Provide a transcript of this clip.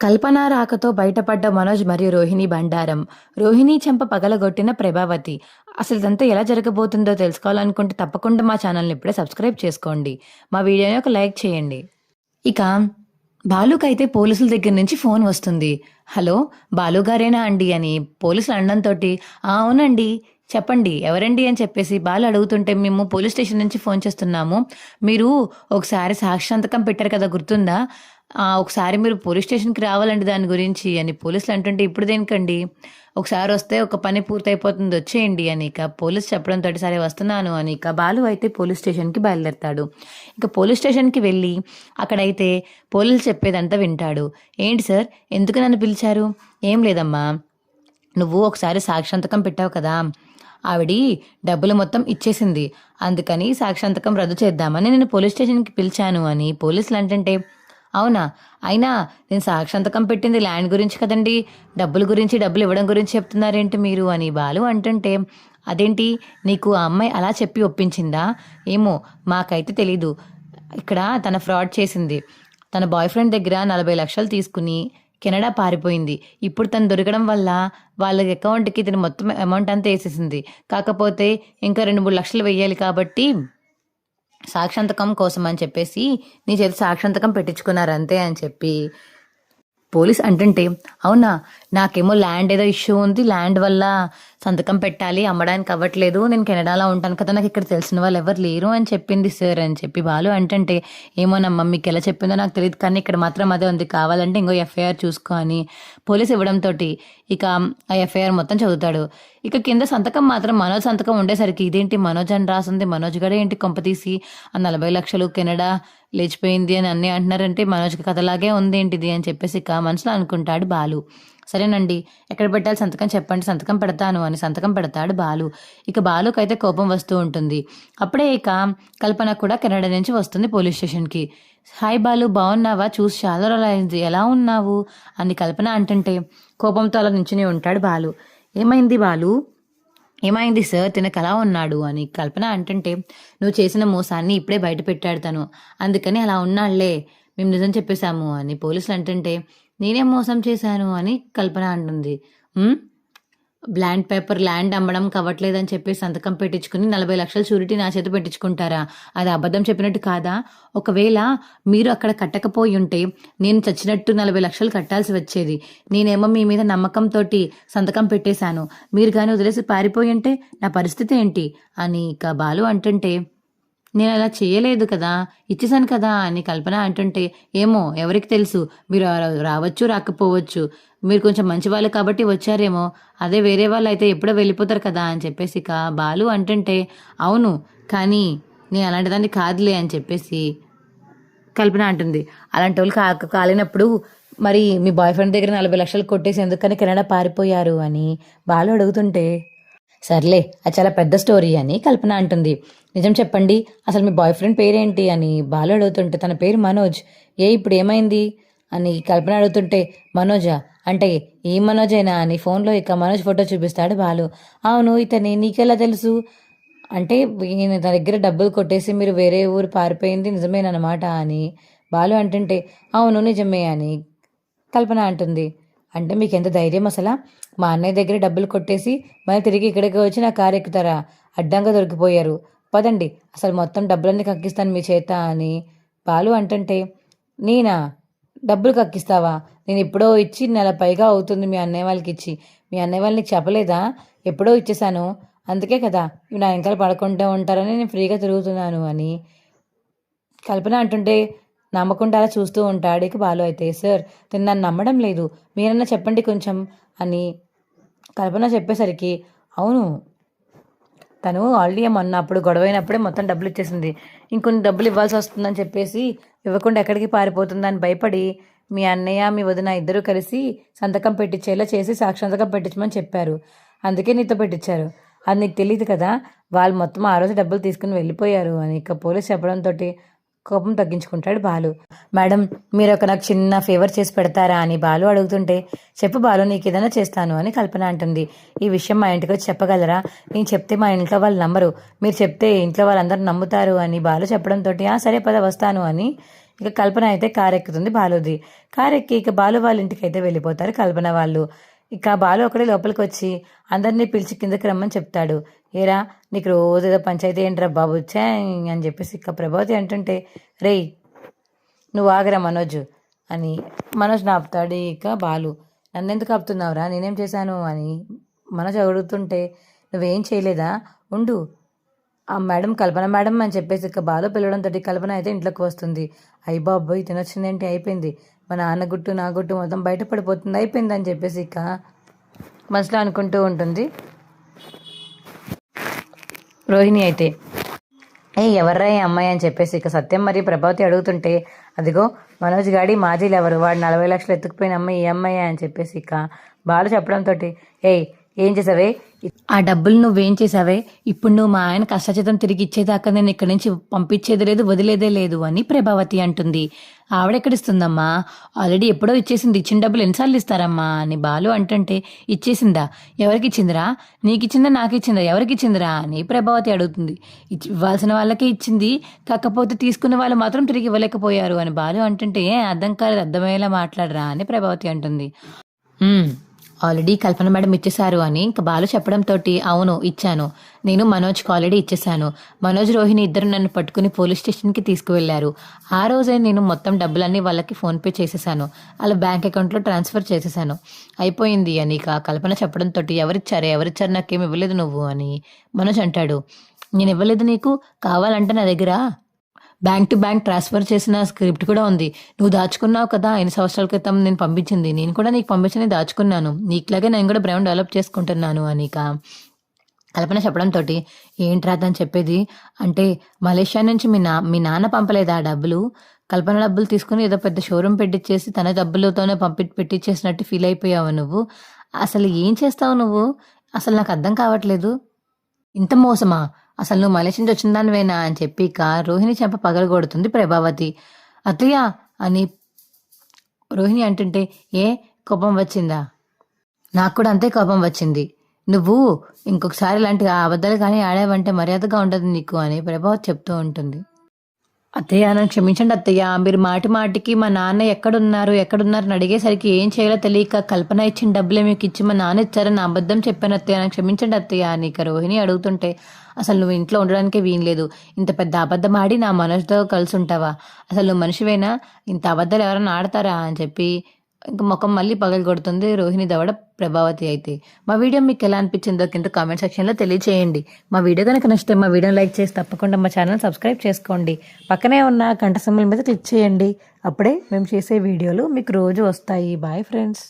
కల్పన రాకతో బయటపడ్డ మనోజ్ మరియు రోహిణి బండారం. రోహిణి చెంప పగలగొట్టిన ప్రభావతి. అసలు ఇదంతా ఎలా జరగబోతుందో తెలుసుకోవాలనుకుంటే తప్పకుండా మా ఛానల్ని ఇప్పుడే సబ్స్క్రైబ్ చేసుకోండి. మా వీడియోని ఒక లైక్ చేయండి. ఇక బాలుకైతే పోలీసుల దగ్గర నుంచి ఫోన్ వస్తుంది. హలో, బాలుగారేనా అండి అని పోలీసులు అనడంతో అవునండి, చెప్పండి ఎవరండి అని చెప్పేసి బాలు అడుగుతుంటే, మేము పోలీస్ స్టేషన్ నుంచి ఫోన్ చేస్తున్నాము. మీరు ఒకసారి సాక్షాంతకం పెట్టారు కదా, గుర్తుందా? ఒకసారి మీరు పోలీస్ స్టేషన్కి రావాలండి దాని గురించి అని పోలీసులు అంటుంటే, ఇప్పుడు దేనికండి, ఒకసారి వస్తే ఒక పని పూర్తయిపోతుంది, వచ్చేయండి అని ఇక పోలీస్ చెప్పడంతో సరే వస్తున్నాను అని ఇక బాలు అయితే పోలీస్ స్టేషన్కి బయలుదేరతాడు. ఇక పోలీస్ స్టేషన్కి వెళ్ళి అక్కడైతే పోలీసులు చెప్పేదంతా వింటాడు. ఏంటి సార్, ఎందుకు నన్ను పిలిచారు? ఏం లేదమ్మా, నువ్వు ఒకసారి సాక్షాంతకం పెట్టావు కదా, ఆవిడి డబ్బులు మొత్తం ఇచ్చేసింది, అందుకని సాక్షాంతకం రద్దు చేద్దామని నేను పోలీస్ స్టేషన్కి పిలిచాను అని పోలీసులు అంటుంటే, అవునా, అయినా నేను సాక్షాంతకం పెట్టింది ల్యాండ్ గురించి కదండి, డబ్బుల గురించి, డబ్బులు ఇవ్వడం గురించి చెప్తున్నారేంటి మీరు అని బాలు అంటుంటే, అదేంటి, నీకు ఆ అమ్మాయి అలా చెప్పి ఒప్పించిందా? ఏమో, మాకైతే తెలీదు. ఇక్కడ తన ఫ్రాడ్ చేసింది. తన బాయ్ ఫ్రెండ్ దగ్గర 40 లక్షలు తీసుకుని కెనడా పారిపోయింది. ఇప్పుడు తను దొరకడం వల్ల వాళ్ళ అకౌంట్కి తిని మొత్తం అమౌంట్ అంతా వేసేసింది. కాకపోతే ఇంకా 2-3 లక్షలు వెయ్యాలి కాబట్టి సాక్షాంతకం కోసం అని చెప్పేసి నీ చేతి సాక్షాంతకం పెట్టించుకున్నారు అంతే అని చెప్పి పోలీస్ అంటుంటే, అవునా, నాకేమో ల్యాండ్ ఏదో ఇష్యూ ఉంది, ల్యాండ్ వల్ల సంతకం పెట్టాలి, అమ్మడానికి అవ్వట్లేదు, నేను కెనడాలో ఉంటాను కదా, నాకు ఇక్కడ తెలిసిన వాళ్ళు ఎవరు లేరు అని చెప్పింది సార్ అని చెప్పి బాలు అంటుంటే, ఏమోనమ్మా, మీకు ఎలా చెప్పిందో నాకు తెలియదు, కానీ ఇక్కడ మాత్రం అదే ఉంది, కావాలంటే ఇంకో ఎఫ్ఐఆర్ చూసుకో అని పోలీస్ ఇవ్వడంతో ఇక ఆ ఎఫ్ఐఆర్ మొత్తం చదువుతాడు. ఇక కింద సంతకం మాత్రం మనోజ్ సంతకం ఉండేసరికి, ఇదేంటి మనోజ్ అని రాసింది, మనోజ్ గడే ఏంటి కొంపతీసి ఆ 40 లక్షలు కెనడా లేచిపోయింది అని అన్నీ అంటున్నారంటే, మనోజ్కి కథలాగే ఉంది ఏంటిది అని చెప్పేసి ఇక మనసులో అనుకుంటాడు బాలు. సరేనండి, ఎక్కడ పెట్టాలి సంతకం చెప్పండి, సంతకం పెడతాను అని సంతకం పెడతాడు బాలు. ఇక బాలుకైతే కోపం వస్తూ ఉంటుంది. అప్పుడే ఇక కల్పన కూడా కెనడా నుంచి వస్తుంది పోలీస్ స్టేషన్కి. హాయ్ బాలు, బాగున్నావా, చూసి చాలా రోజులైంది, ఎలా ఉన్నావు అని కల్పన అంటుంటే కోపంతో అలా నించుని ఉంటాడు బాలు. ఏమైంది బాలు, ఏమైంది సార్, తినక అలా ఉన్నాడు అని కల్పన అంటుంటే, నువ్వు చేసిన మోసాన్ని ఇప్పుడే బయట పెట్టాడు తను, అందుకని అలా ఉన్నాళ్లే, మేము నిజం చెప్పేశాము అని పోలీసులు అంటుంటే, నేనేం మోసం చేశాను అని కల్పన అంటుంది. ల్యాండ్ అమ్మడం కవ్వట్లేదని చెప్పి సంతకం పెట్టించుకుని 40 లక్షలు షూరిటీ నా చేత పెట్టించుకుంటారా? అది అబద్ధం చెప్పినట్టు కాదా? ఒకవేళ మీరు అక్కడ కట్టకపోయి ఉంటే నేను చచ్చినట్టు 40 లక్షలు కట్టాల్సి వచ్చేది. నేనేమో మీ మీద నమ్మకంతో సంతకం పెట్టేశాను, మీరు కానీ వదిలేసి పారిపోయి ఉంటే నా పరిస్థితి ఏంటి అని ఇక బాలు అంటుంటే, నేను అలా చేయలేదు కదా, ఇచ్చేసాను కదా అని కల్పన అంటుంటే, ఏమో ఎవరికి తెలుసు, మీరు రావచ్చు రాకపోవచ్చు, మీరు కొంచెం మంచి వాళ్ళు కాబట్టి వచ్చారేమో, అదే వేరే వాళ్ళు అయితే ఎప్పుడో వెళ్ళిపోతారు కదా అని చెప్పేసి ఇక బాలు అంటుంటే, అవును, కానీ నేను అలాంటి దాన్ని కాదులే అని చెప్పేసి కల్పన అంటుంది. అలాంటి వాళ్ళు కాలినప్పుడు మరి మీ బాయ్ ఫ్రెండ్ దగ్గర 40 లక్షలు కొట్టేసి ఎందుకని కెనడా పారిపోయారు అని బాలు అడుగుతుంటే, సర్లే, అది చాలా పెద్ద స్టోరీ అని కల్పన అంటుంది. నిజం చెప్పండి, అసలు మీ బాయ్ ఫ్రెండ్ పేరేంటి అని బాలు అడుగుతుంటే, తన పేరు మనోజ్. ఇప్పుడు ఏమైంది అని కల్పన అడుగుతుంటే, మనోజా అంటే ఈ మనోజ్ అయినా అని ఫోన్లో ఇక మనోజ్ ఫోటో చూపిస్తాడు బాలు. అవును, ఇతని నీకెలా తెలుసు అంటే, ఈయన తన దగ్గర డబ్బులు కొట్టేసి మీరు వేరే ఊరు పారిపోయింది నిజమేనమాట అని బాలు అంటుంటే, అవును నిజమే అని కల్పన అంటుంది. అంటే మీకు ఎంత ధైర్యం అసలు, మా అన్నయ్య దగ్గర డబ్బులు కొట్టేసి మళ్ళీ తిరిగి ఇక్కడికి వచ్చి నా కారు ఎక్కుతారా, అడ్డంగా దొరికిపోయారు, పదండి అసలు మొత్తం డబ్బులన్నీ కక్కిస్తాను మీ చేత అని బాలు అంటుంటే, నేనా, డబ్బులు కక్కిస్తావా, నేను ఎప్పుడో ఇచ్చి నెల పైగా అవుతుంది మీ అన్నయ్య వాళ్ళకి ఇచ్చి, మీ అన్నయ్య వాళ్ళకి చెప్పలేదా, ఎప్పుడో ఇచ్చేసాను, అందుకే కదా ఇవి నా వెనకాల పడకుండా ఉంటారని నేను ఫ్రీగా తిరుగుతున్నాను అని కల్పన అంటుంటే, నమ్మకుండా అలా చూస్తూ ఉంటాడు. ఇక బాలు అయితే, సార్ తను నన్ను నమ్మడం లేదు, మీరన్నా చెప్పండి కొంచెం అని కల్పన చెప్పేసరికి, అవును, తను ఆల్రెడీ మొన్న అప్పుడు గొడవైనప్పుడే మొత్తం డబ్బులు ఇచ్చేసింది, ఇంకొన్ని డబ్బులు ఇవ్వాల్సి వస్తుందని చెప్పేసి ఇవ్వకుండా ఎక్కడికి పారిపోతుందని భయపడి మీ అన్నయ్య మీ వదిన ఇద్దరు కలిసి సంతకం పెట్టించేలా చేసి సాక్షాంతకం పెట్టించమని చెప్పారు, అందుకే నీతో పెట్టించారు, అది నీకు తెలియదు కదా, వాళ్ళు మొత్తం ఆ రోజు డబ్బులు తీసుకుని వెళ్ళిపోయారు అని ఇక పోలీస్ చెప్పడంతో కోపం తగ్గించుకుంటాడు బాలు. మేడం, మీరు నాకు చిన్న ఫేవర్ చేసి పెడతారా అని బాలు అడుగుతుంటే, చెప్పు బాలు, నీకు ఏదైనా చేస్తాను అని కల్పన అంటుంది. ఈ విషయం మా ఇంటికి వచ్చి చెప్పగలరా, నేను చెప్తే మా ఇంట్లో వాళ్ళు నమ్మరు, మీరు చెప్తే ఇంట్లో వాళ్ళందరూ నమ్ముతారు అని బాలు చెప్పడంతో, సరే పద వస్తాను అని ఇక కల్పన అయితే కారు ఎక్కుతుంది బాలుది. కారు ఎక్కి ఇక బాలు వాళ్ళ ఇంటికి అయితే వెళ్ళిపోతారు కల్పన వాళ్ళు. ఇక బాలు ఒకడే లోపలికి వచ్చి అందరినీ పిలిచి కిందకి రమ్మని చెప్తాడు. ఏరా నీకు రోజు ఏదో పంచాయతీ ఏంట్రా బాబు ఛే అని చెప్పేసి ఇక ప్రభావతి అంటుంటే, రేయ్ నువ్వు ఆగరా మనోజ్ అని మనోజ్ ఆపుతాడు. ఇక బాలు, నన్నెందుకు ఆపుతున్నావురా, నేనేం చేశాను అని మనోజ్ అడుగుతుంటే, నువ్వేం చేయలేదా, ఉండు ఆ మేడం కల్పన మేడం అని చెప్పేసి ఇక బాలు పిలవడంతో కల్పన అయితే ఇంట్లోకి వస్తుంది. అయ్యి బాబోయ్ తినొచ్చిందేంటి, అయిపోయింది, మా నాన్న గుట్టు నా గుట్టు మొత్తం బయటపడిపోతుంది, అయిపోయింది అని చెప్పేసి ఇక మనసులో అనుకుంటూ ఉంటుంది. రోహిణి అయితే, ఎవర్రా ఈ అమ్మాయి అని చెప్పేసి ఇక సత్యం మరియు ప్రభావతి అడుగుతుంటే, అదిగో మనోజ్ గాడి మాజీలు ఎవరు, వాడు 40 లక్షలు ఎత్తుకుపోయిన అమ్మాయి ఈ అమ్మాయి అని చెప్పేసి ఇక బాలు చెప్పడంతో, ఏం చేసావే, ఆ డబ్బులు నువ్వేం చేసావే, ఇప్పుడు నువ్వు మా ఆయన కష్టచితం తిరిగి ఇచ్చేదాకా నేను ఇక్కడి నుంచి పంపించేది లేదు, వదిలేదే లేదు అని ప్రభావతి అంటుంది. ఆవిడెక్కడిస్తుందమ్మా, ఆల్రెడీ ఎప్పుడో ఇచ్చేసింది, ఇచ్చిన డబ్బులు ఎన్నిసార్లు ఇస్తారమ్మా అని బాలు అంటుంటే, ఇచ్చేసిందా, ఎవరికి ఇచ్చిందిరా, నీకు ఇచ్చిందా నాకు ఇచ్చిందా, ఎవరికి ఇచ్చిందిరా అని ప్రభావతి అడుగుతుంది. ఇవ్వాల్సిన వాళ్ళకే ఇచ్చింది, కాకపోతే తీసుకున్న వాళ్ళు మాత్రం తిరిగి ఇవ్వలేకపోయారు అని బాలు అంటుంటే, అర్థం కాలేదు, అర్థమయ్యేలా మాట్లాడరా అని ప్రభావతి అంటుంది. ఆల్రెడీ కల్పన మేడం ఇచ్చేశారు అని ఇంకా బాలు చెప్పడంతో, అవును ఇచ్చాను, నేను మనోజ్కి ఆల్రెడీ ఇచ్చేశాను, మనోజ్ రోహిణి ఇద్దరు నన్ను పట్టుకుని పోలీస్ స్టేషన్కి తీసుకువెళ్లారు, ఆ రోజే నేను మొత్తం డబ్బులన్నీ వాళ్ళకి ఫోన్పే చేసేసాను, వాళ్ళ బ్యాంక్ అకౌంట్లో ట్రాన్స్ఫర్ చేసేసాను, అయిపోయింది అని ఇక కల్పన చెప్పడంతో, ఎవరిచ్చారు నాకేం ఇవ్వలేదు నువ్వు అని మనోజ్ అంటాడు. నేను ఇవ్వలేదు నీకు, కావాలంటే నా దగ్గర బ్యాంక్ టు బ్యాంక్ ట్రాన్స్ఫర్ చేసిన స్క్రిప్ట్ కూడా ఉంది, నువ్వు దాచుకున్నావు కదా 8 సంవత్సరాల క్రితం నేను పంపించింది, నేను కూడా నీకు పంపించింది దాచుకున్నాను, నీకులాగే నేను కూడా బ్రెయిన్ డెవలప్ చేసుకుంటున్నాను అని కల్పన చెప్పడంతో, ఏంట్రాదని చెప్పేది అంటే, మలేషియా నుంచి మీ నాన్న పంపలేదా ఆ డబ్బులు, కల్పన డబ్బులు తీసుకుని ఏదో పెద్ద షోరూమ్ పెట్టించేసి తన డబ్బులతోనే పెట్టించేసినట్టు ఫీల్ అయిపోయావు నువ్వు, అసలు ఏం చేస్తావు నువ్వు, అసలు నాకు అర్థం కావట్లేదు, ఇంత మోసమా, అసలు నువ్వు మలేషియా నుంచి వచ్చిన దానివేనా అని చెప్పి ఇక రోహిణి చెంప పగలగొడుతుంది ప్రభావతి. అత్తయ్య అని రోహిణి అంటుంటే, కోపం వచ్చిందా, నాకు కూడా అంతే కోపం వచ్చింది, నువ్వు ఇంకొకసారి ఇలాంటి అబద్ధాలు కానీ ఆడావంటే మర్యాదగా ఉండదు నీకు అని ప్రభావతి చెప్తూ ఉంటుంది. అత్తయ్య నన్ను క్షమించండి అత్తయ్య, మీరు మాటికి మా నాన్న ఎక్కడున్నారని అడిగేసరికి ఏం చేయాలో తెలియక కల్పన ఇచ్చిన డబ్బులే మీకు ఇచ్చి మా నాన్న ఇచ్చారని అబద్ధం చెప్పాను అత్తయ్య, నన్ను క్షమించండి అత్తయ్య అని ఇక రోహిణి అడుగుతుంటే, అసలు నువ్వు ఇంట్లో ఉండడానికే వీల్లేదు, ఇంత పెద్ద అబద్ధం ఆడి నా మనసుతో కలిసి ఉంటావా, అసలు నువ్వు మనిషివేనా, ఇంత అబద్ధాలు ఎవరైనా ఆడతారా అని చెప్పి ఇంక ముఖం మళ్ళీ పగలు కొడుతుంది రోహిణి దవడ ప్రభావతి అయితే. మా వీడియో మీకు ఎలా అనిపించిందో కింద కామెంట్ సెక్షన్లో తెలియచేయండి. మా వీడియో కనుక నచ్చితే మా వీడియోని లైక్ చేసి తప్పకుండా మా ఛానల్ సబ్స్క్రైబ్ చేసుకోండి, పక్కనే ఉన్న గంట సింబల్ మీద క్లిక్ చేయండి, అప్పుడే మేము చేసే వీడియోలు మీకు రోజు వస్తాయి. Bye friends.